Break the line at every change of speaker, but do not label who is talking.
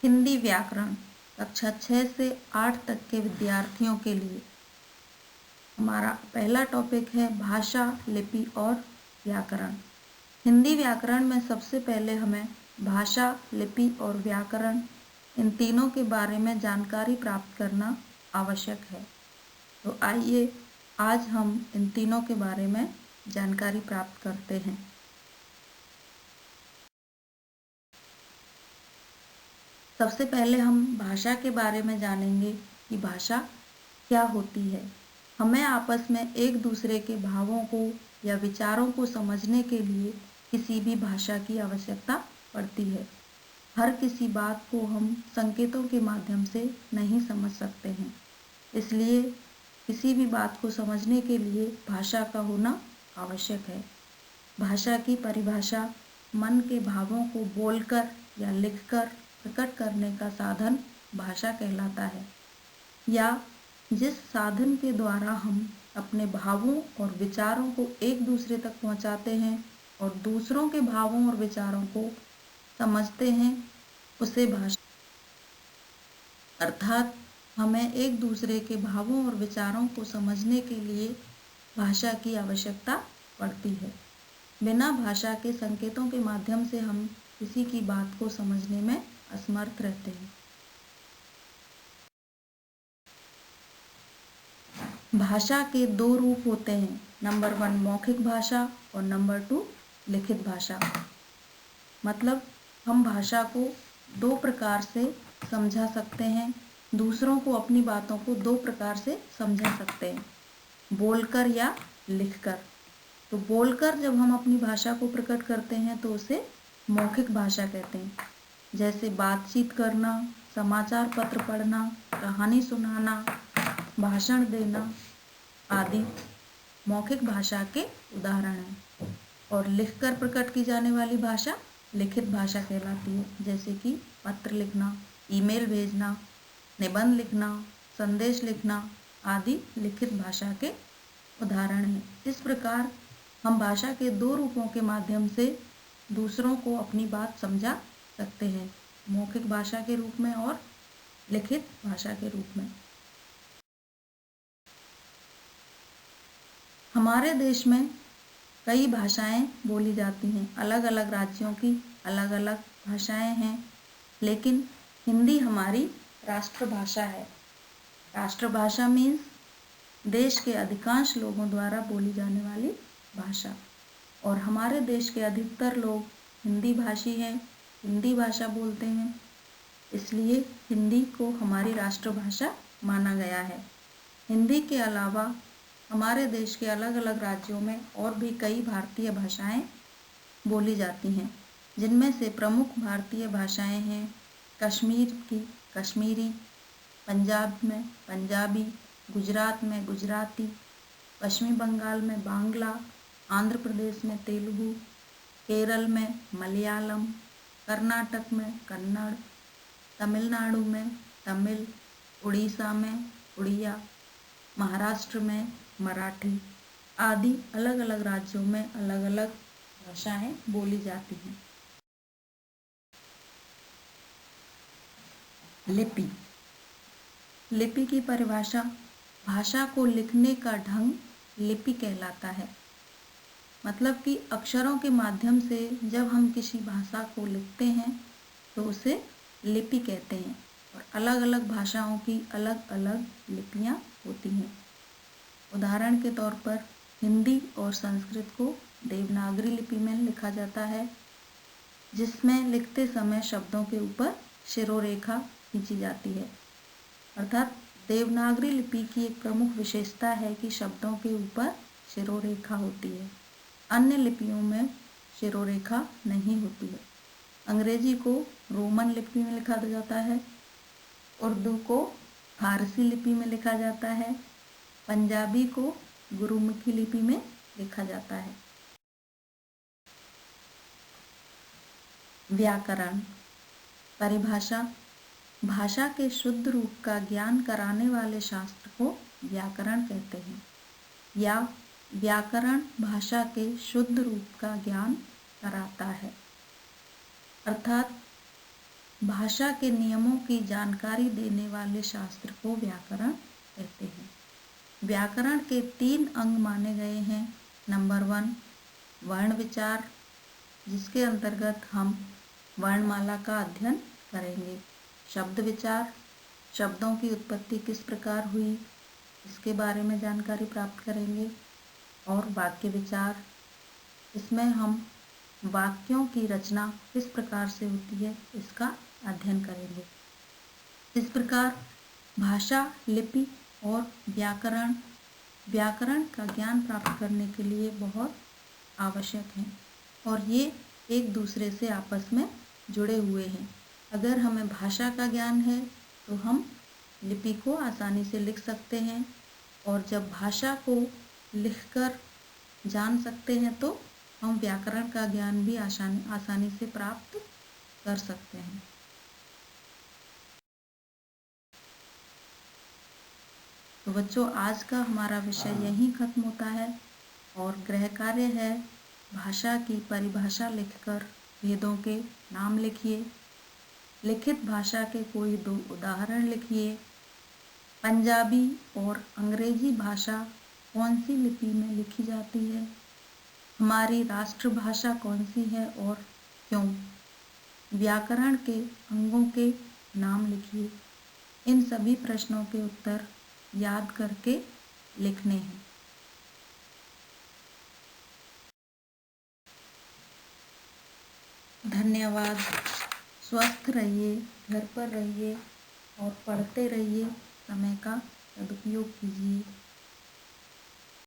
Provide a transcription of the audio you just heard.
हिंदी व्याकरण कक्षा 6 से 8 तक के विद्यार्थियों के लिए हमारा पहला टॉपिक है भाषा, लिपि और व्याकरण। हिंदी व्याकरण में सबसे पहले हमें भाषा, लिपि और व्याकरण इन तीनों के बारे में जानकारी प्राप्त करना आवश्यक है। तो आइए आज हम इन तीनों के बारे में जानकारी प्राप्त करते हैं। सबसे पहले हम भाषा के बारे में जानेंगे कि भाषा क्या होती है। हमें आपस में एक दूसरे के भावों को या विचारों को समझने के लिए किसी भी भाषा की आवश्यकता पड़ती है। हर किसी बात को हम संकेतों के माध्यम से नहीं समझ सकते हैं, इसलिए किसी भी बात को समझने के लिए भाषा का होना आवश्यक है। भाषा की परिभाषा मन के भावों को बोलकर या लिखकर प्रकट करने का साधन भाषा कहलाता है, या जिस साधन के द्वारा हम अपने भावों और विचारों को एक दूसरे तक पहुंचाते हैं और दूसरों के भावों और विचारों को समझते हैं, उसे भाषा। अर्थात हमें एक दूसरे के भावों और विचारों को समझने के लिए भाषा की आवश्यकता पड़ती है। बिना भाषा के संकेतों के माध्यम से हम किसी की बात को समझने में असमर्थ रहते हैं। भाषा के दो रूप होते हैं, नंबर 1 मौखिक भाषा और नंबर 2 लिखित भाषा। मतलब हम भाषा को दो प्रकार से समझा सकते हैं, दूसरों को अपनी बातों को दो प्रकार से समझा सकते हैं, बोलकर या लिखकर। तो बोलकर जब हम अपनी भाषा को प्रकट करते हैं तो उसे मौखिक भाषा कहते हैं, जैसे बातचीत करना, समाचार पत्र पढ़ना, कहानी सुनाना, भाषण देना आदि मौखिक भाषा के उदाहरण हैं। और लिखकर प्रकट की जाने वाली भाषा लिखित भाषा कहलाती है, जैसे कि पत्र लिखना, ईमेल भेजना, निबंध लिखना, संदेश लिखना आदि लिखित भाषा के उदाहरण हैं। इस प्रकार हम भाषा के दो रूपों के माध्यम से दूसरों को अपनी बात समझा सकते हैं, मौखिक भाषा के रूप में और लिखित भाषा के रूप में। हमारे देश में कई भाषाएं बोली जाती हैं, अलग अलग राज्यों की अलग अलग भाषाएं हैं, लेकिन हिंदी हमारी राष्ट्रभाषा है। राष्ट्रभाषा मीन्स देश के अधिकांश लोगों द्वारा बोली जाने वाली भाषा, और हमारे देश के अधिकतर लोग हिंदी भाषी हैं, हिंदी भाषा बोलते हैं, इसलिए हिंदी को हमारी राष्ट्रभाषा माना गया है। हिंदी के अलावा हमारे देश के अलग अलग राज्यों में और भी कई भारतीय भाषाएं बोली जाती हैं, जिनमें से प्रमुख भारतीय भाषाएं हैं कश्मीर की कश्मीरी, पंजाब में पंजाबी, गुजरात में गुजराती, पश्चिमी बंगाल में बांग्ला, आंध्र प्रदेश में तेलुगु, केरल में मलयालम, कर्नाटक में कन्नड़, तमिलनाडु में तमिल, उड़ीसा में उड़िया, महाराष्ट्र में मराठी आदि अलग अलग राज्यों में अलग अलग भाषाएं बोली जाती हैं। लिपि। लिपि की परिभाषा भाषा को लिखने का ढंग लिपि कहलाता है। मतलब कि अक्षरों के माध्यम से जब हम किसी भाषा को लिखते हैं तो उसे लिपि कहते हैं, और अलग अलग भाषाओं की अलग अलग लिपियां होती हैं। उदाहरण के तौर पर हिंदी और संस्कृत को देवनागरी लिपि में लिखा जाता है, जिसमें लिखते समय शब्दों के ऊपर शिरोरेखा खींची जाती है। अर्थात देवनागरी लिपि की एक प्रमुख विशेषता है कि शब्दों के ऊपर शिरोरेखा होती है, अन्य लिपियों में शिरोरेखा नहीं होती है। अंग्रेजी को रोमन लिपि में लिखा जाता है, उर्दू को फारसी लिपि में लिखा जाता है, पंजाबी को गुरुमुखी लिपि में लिखा जाता है। व्याकरण। परिभाषा भाषा के शुद्ध रूप का ज्ञान कराने वाले शास्त्र को व्याकरण कहते हैं, या व्याकरण भाषा के शुद्ध रूप का ज्ञान कराता है। अर्थात भाषा के नियमों की जानकारी देने वाले शास्त्र को व्याकरण कहते हैं। व्याकरण के 3 अंग माने गए हैं। नंबर 1 वर्ण विचार, जिसके अंतर्गत हम वर्णमाला का अध्ययन करेंगे। शब्द विचार, शब्दों की उत्पत्ति किस प्रकार हुई इसके बारे में जानकारी प्राप्त करेंगे। और वाक्य विचार, इसमें हम वाक्यों की रचना किस प्रकार से होती है इसका अध्ययन करेंगे। इस प्रकार भाषा, लिपि और व्याकरण का ज्ञान प्राप्त करने के लिए बहुत आवश्यक हैं और ये एक दूसरे से आपस में जुड़े हुए हैं। अगर हमें भाषा का ज्ञान है तो हम लिपि को आसानी से लिख सकते हैं और जब भाषा को लिखकर जान सकते हैं तो हम व्याकरण का ज्ञान भी आसानी से प्राप्त कर सकते हैं। तो बच्चों, आज का हमारा विषय यहीं खत्म होता है और गृह कार्य है भाषा की परिभाषा लिखकर भेदों के नाम लिखिए। लिखित भाषा के कोई 2 उदाहरण लिखिए। पंजाबी और अंग्रेजी भाषा कौन सी लिपि में लिखी जाती है? हमारी राष्ट्रभाषा कौन सी है और क्यों? व्याकरण के अंगों के नाम लिखिए। इन सभी प्रश्नों के उत्तर याद करके लिखने हैं। धन्यवाद। स्वस्थ रहिए, घर पर रहिए और पढ़ते रहिए। समय का सदुपयोग कीजिए।